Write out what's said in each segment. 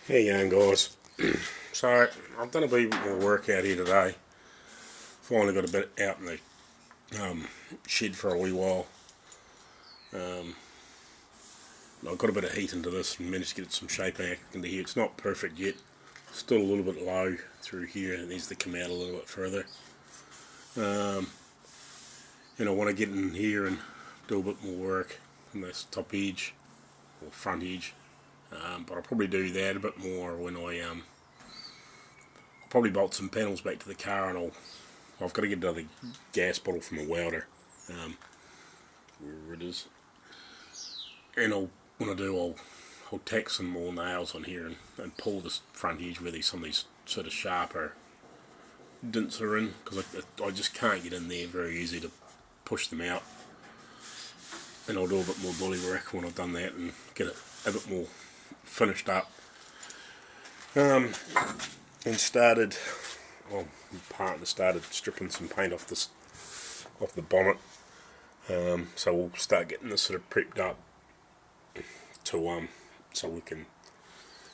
How you going, guys? So I've done a bit more work out here today. Finally got a bit out in the shed for a wee while. Um, I got a bit of heat into this and managed to get some shape back into here. It's not perfect yet. Still a little bit low through here. It needs to come out a little bit further. Um, I want to get in here and do a bit more work on this top edge or front edge. But I'll probably do that a bit more when I'll probably bolt some panels back to the car, and I've got to get another gas bottle from a welder, wherever it is, and when I do, I'll tack some more nails on here and pull this front edge where some of these sort of sharper dents are in, because I just can't get in there very easy to push them out. And I'll do a bit more bully work when I've done that and get it a bit more finished up. And started, well, my partner started stripping some paint off the bonnet. So we'll start getting this sort of prepped up to so we can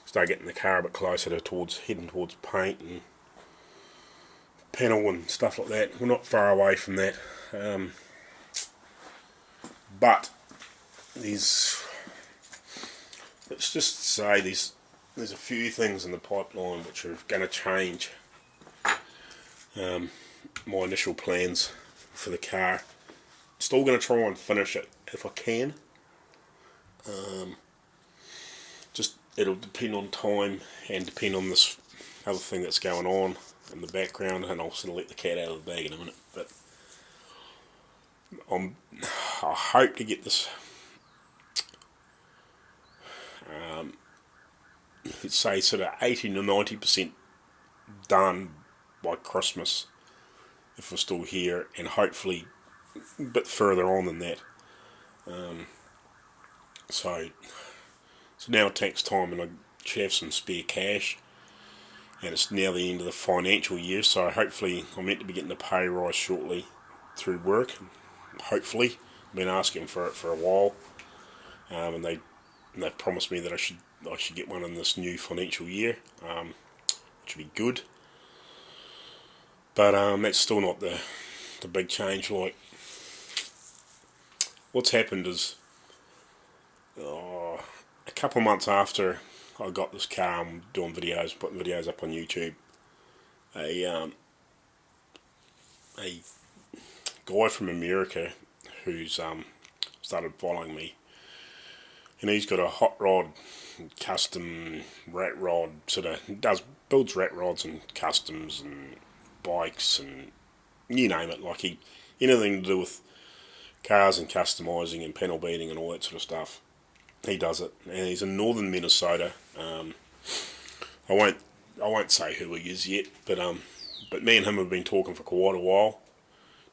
start getting the car a bit closer heading towards paint and panel and stuff like that. We're not far away from that, but let's just say there's a few things in the pipeline which are going to change my initial plans for the car. Still going to try and finish it if I can. Just it'll depend on time and depend on this other thing that's going on in the background, and I'll sort of let the cat out of the bag in a minute. But I hope to get this, let's say, sort of 80 to 90% done by Christmas, if we're still here, and hopefully a bit further on than that. So now it takes time, and I should have some spare cash, and it's now the end of the financial year, so hopefully I'm meant to be getting a pay rise shortly through work. Hopefully, I've been asking for it for a while, and they've promised me that I should get one in this new financial year, which would be good. But that's still not the big change. Like, what's happened is, a couple of months after I got this car, I'm doing videos, putting videos up on YouTube. A guy from America who's started following me, and he's got a hot rod, custom rat rod, builds rat rods and customs and bikes and you name it. Like, anything to do with cars and customising and panel beating and all that sort of stuff, he does it. And he's in northern Minnesota. I won't say who he is yet, but me and him have been talking for quite a while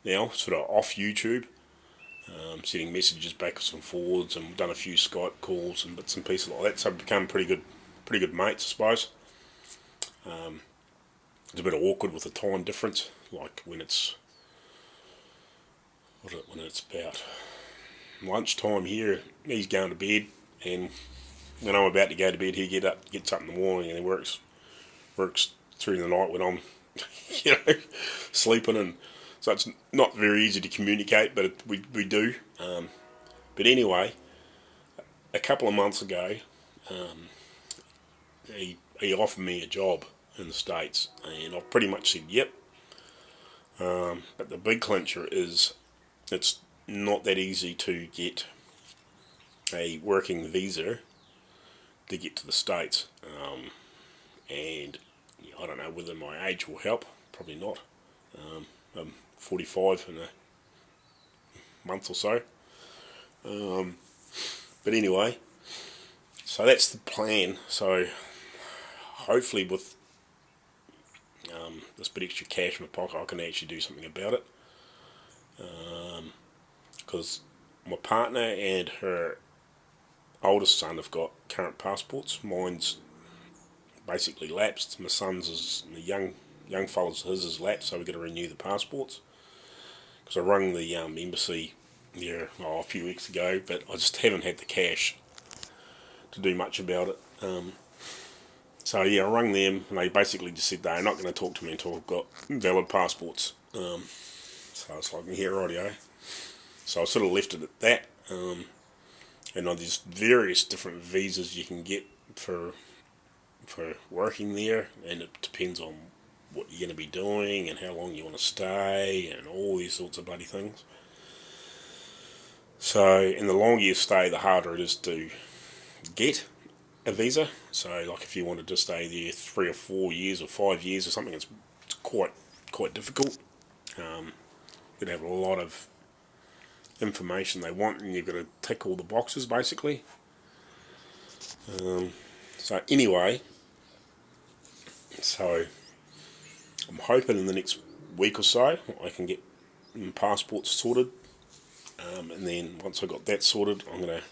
now, sort of off YouTube, sending messages backwards and forwards, and we've done a few Skype calls and bits and pieces like that. So we've become pretty good mates, I suppose. It's a bit awkward with the time difference, like when it's about lunchtime here, he's going to bed, and when I'm about to go to bed, he gets up in the morning, and he works through the night when I'm sleeping, and so it's not very easy to communicate, but we do. But anyway, a couple of months ago, he offered me a job in the States, and I pretty much said yep. But the big clincher is, it's not that easy to get a working visa to get to the States, and I don't know whether my age will help. Probably not. I'm 45 in a month or so. But anyway, so that's the plan. So hopefully with this bit extra cash in my pocket, I can actually do something about it. Because my partner and her oldest son have got current passports. Mine's basically lapsed. My son's the young fella's, his is lapsed, so we've got to renew the passports. Because I rung the embassy there a few weeks ago, but I just haven't had the cash to do much about it. So yeah, I rang them, and they basically just said they're not going to talk to me until I've got valid passports. So I was like, yeah, rightio. So I sort of left it at that. And there's various different visas you can get for working there, and it depends on what you're going to be doing and how long you want to stay and all these sorts of bloody things. So, and the longer you stay, the harder it is to get a visa. So, like if you wanted to stay there 3 or 4 years or 5 years or something, it's quite difficult. You'd have a lot of information they want, and you've got to tick all the boxes basically. So anyway, so I'm hoping in the next week or so I can get passports sorted, and then once I got that sorted, I'm going to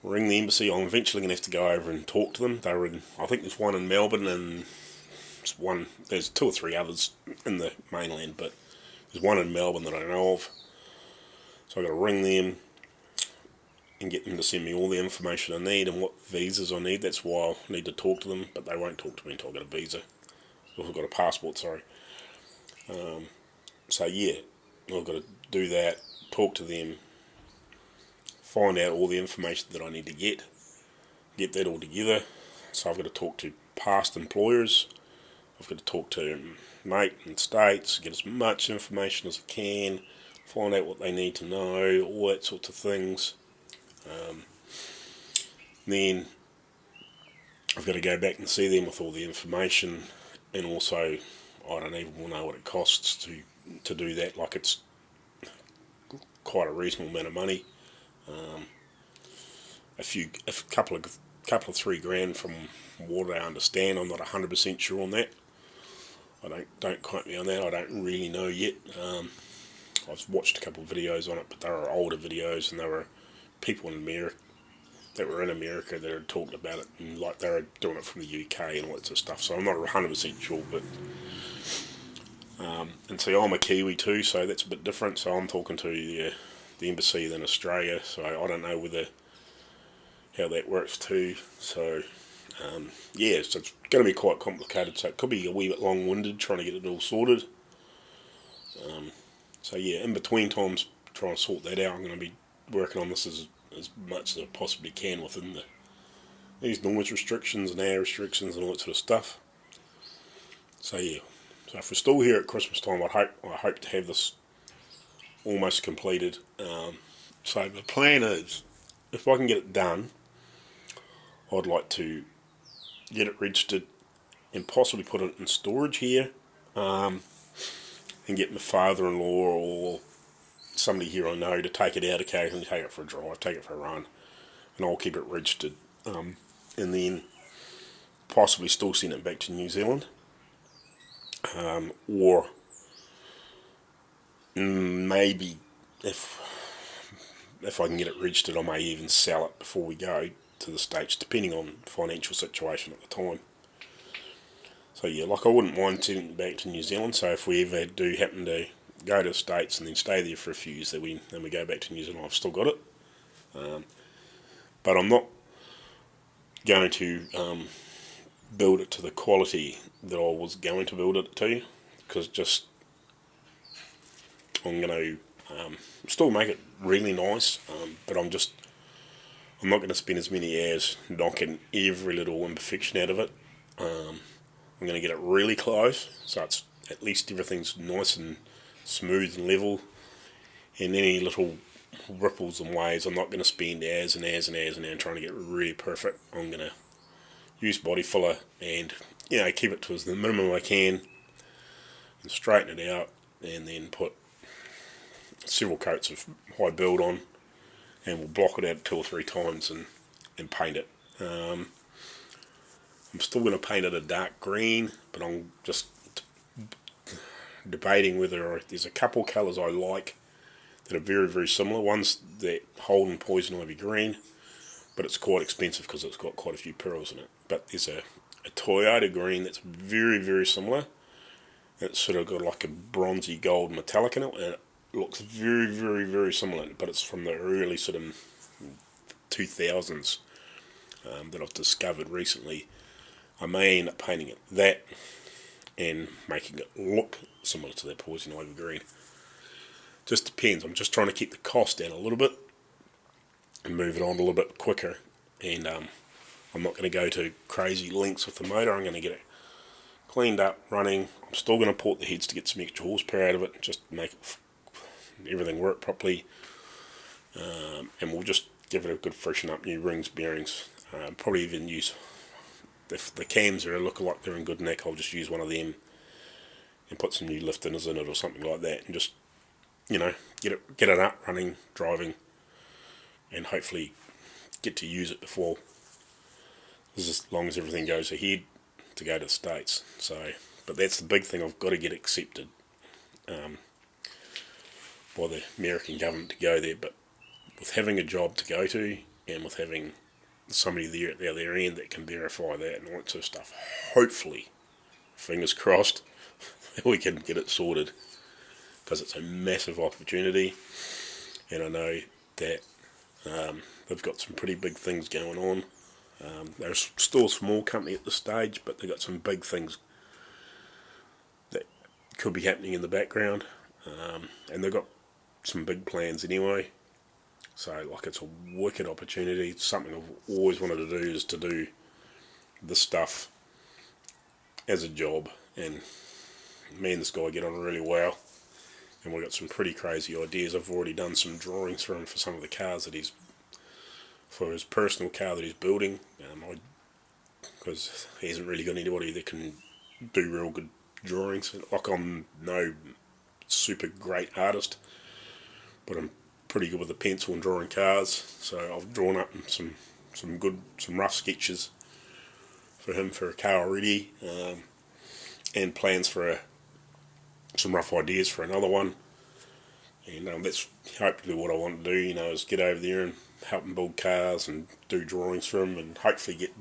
ring the embassy. I'm eventually going to have to go over and talk to them. They're in, I think there's one in Melbourne, and there's 2 or 3 others in the mainland, but there's one in Melbourne that I know of. So I've got to ring them and get them to send me all the information I need and what visas I need. That's why I need to talk to them, but they won't talk to me until I've got a visa. Or I've got a passport, sorry. So yeah, I've got to do that, talk to them, find out all the information that I need to get that all together. So I've got to talk to past employers, I've got to talk to mate and states, get as much information as I can, find out what they need to know, all that sorts of things. Then I've got to go back and see them with all the information, and also I don't even know what it costs to do that. Like, it's quite a reasonable amount of money. A couple of $3,000 from what I understand. I'm not 100% sure on that. Don't quote me on that. I don't really know yet. I've watched a couple of videos on it, but they were older videos, and there were people in America that had talked about it, and like they were doing it from the UK and all that sort of stuff. So I'm not 100% sure, but and so I'm a Kiwi too, so that's a bit different. So I'm talking to the embassy in Australia, so I don't know how that works too. So yeah, so it's going to be quite complicated. So it could be a wee bit long-winded trying to get it all sorted. So yeah, in between times, trying to sort that out. I'm going to be working on this as much as I possibly can within these noise restrictions and air restrictions and all that sort of stuff. So yeah, so if we're still here at Christmas time, I hope to have this almost completed. So the plan is, if I can get it done, I'd like to get it registered and possibly put it in storage here, and get my father-in-law or somebody here I know to take it out occasionally, take it for a drive, take it for a run, and I'll keep it registered, and then possibly still send it back to New Zealand, or maybe if I can get it registered, I may even sell it before we go to the States, depending on the financial situation at the time. So yeah, like I wouldn't mind sending it back to New Zealand. So if we ever do happen to go to the States and then stay there for a few years, then we go back to New Zealand, I've still got it. But I'm not going to build it to the quality that I was going to build it to, because I'm going to still make it really nice, but I'm not going to spend as many hours knocking every little imperfection out of it. I'm going to get it really close, so it's at least everything's nice and smooth and level, and any little ripples and waves, I'm not going to spend hours and hours and hours and hours trying to get really perfect. I'm going to use body filler and keep it to the minimum I can, and straighten it out, and then put several coats of high build on, and we'll block it out 2 or 3 times and paint it. I'm still going to paint it a dark green, but I'm just debating whether there's a couple colours I like that are very, very similar. One's that Holden Poison Ivy green, but it's quite expensive because it's got quite a few pearls in it. But there's a Toyota green that's very, very similar. It's sort of got like a bronzy gold metallic in it, and it looks very, very, very similar, but it's from the early sort of 2000s that I've discovered recently. I may end up painting it that and making it look similar to that poison ivy green. Just depends. I'm just trying to keep the cost down a little bit and move it on a little bit quicker. And I'm not going to go to crazy lengths with the motor. I'm going to get it cleaned up, running. I'm still going to port the heads to get some extra horsepower out of it, just make everything work properly. And we'll just give it a good freshen up, new rings, bearings. Probably even use, if the cams are look like they're in good nick, I'll just use one of them and put some new lift inners in it or something like that, and just, get it up, running, driving, and hopefully get to use it before, as long as everything goes ahead, to go to the States. So, but that's the big thing, I've got to get accepted by the American government to go there. But with having a job to go to, and with having somebody there at the other end that can verify that and all that sort of stuff, hopefully, fingers crossed, we can get it sorted, because it's a massive opportunity, and I know that they've got some pretty big things going on. They're still a small company at this stage, but they've got some big things that could be happening in the background, and they've got some big plans anyway. So, it's a wicked opportunity. It's something I've always wanted to do, is to do this stuff as a job, and me and this guy get on really well, and we've got some pretty crazy ideas. I've already done some drawings for him for some of the cars that for his personal car that he's building, because he hasn't really got anybody that can do real good drawings. I'm no super great artist, but I'm pretty good with a pencil and drawing cars, so I've drawn up some rough sketches for him for a car already, and plans for some rough ideas for another one. And that's hopefully what I want to do, is get over there and help him build cars and do drawings for him, and hopefully get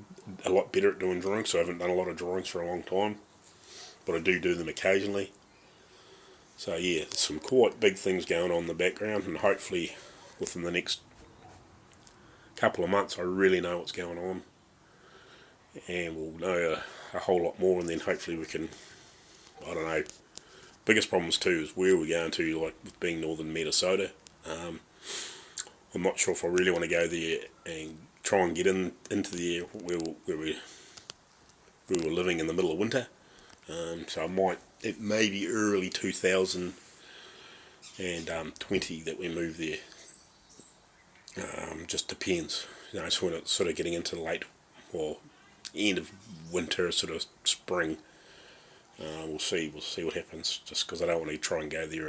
a lot better at doing drawings. So I haven't done a lot of drawings for a long time, but I do them occasionally. So yeah, there's some quite big things going on in the background, and hopefully within the next couple of months I really know what's going on, and we'll know a whole lot more, and then hopefully we can, I don't know, biggest problems too is where we're going to, with being northern Minnesota. I'm not sure if I really want to go there and try and get into the area where we were living in the middle of winter. So it may be early 2020 that we move there. Just depends. So when it's sort of getting into late or end of winter, sort of spring, we'll see what happens. Just because I don't want to try and go there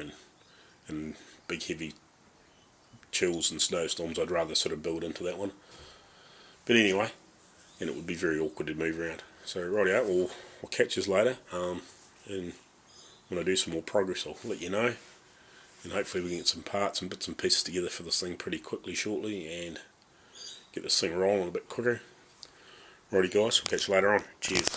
in big heavy chills and snowstorms. I'd rather sort of build into that one. But anyway, and it would be very awkward to move around. So rightio, we'll catch us later, and when I do some more progress I'll let you know, and hopefully we can get some parts and bits and pieces together for this thing pretty quickly shortly, and get this thing rolling a bit quicker. Righty guys, we'll catch you later on. Cheers.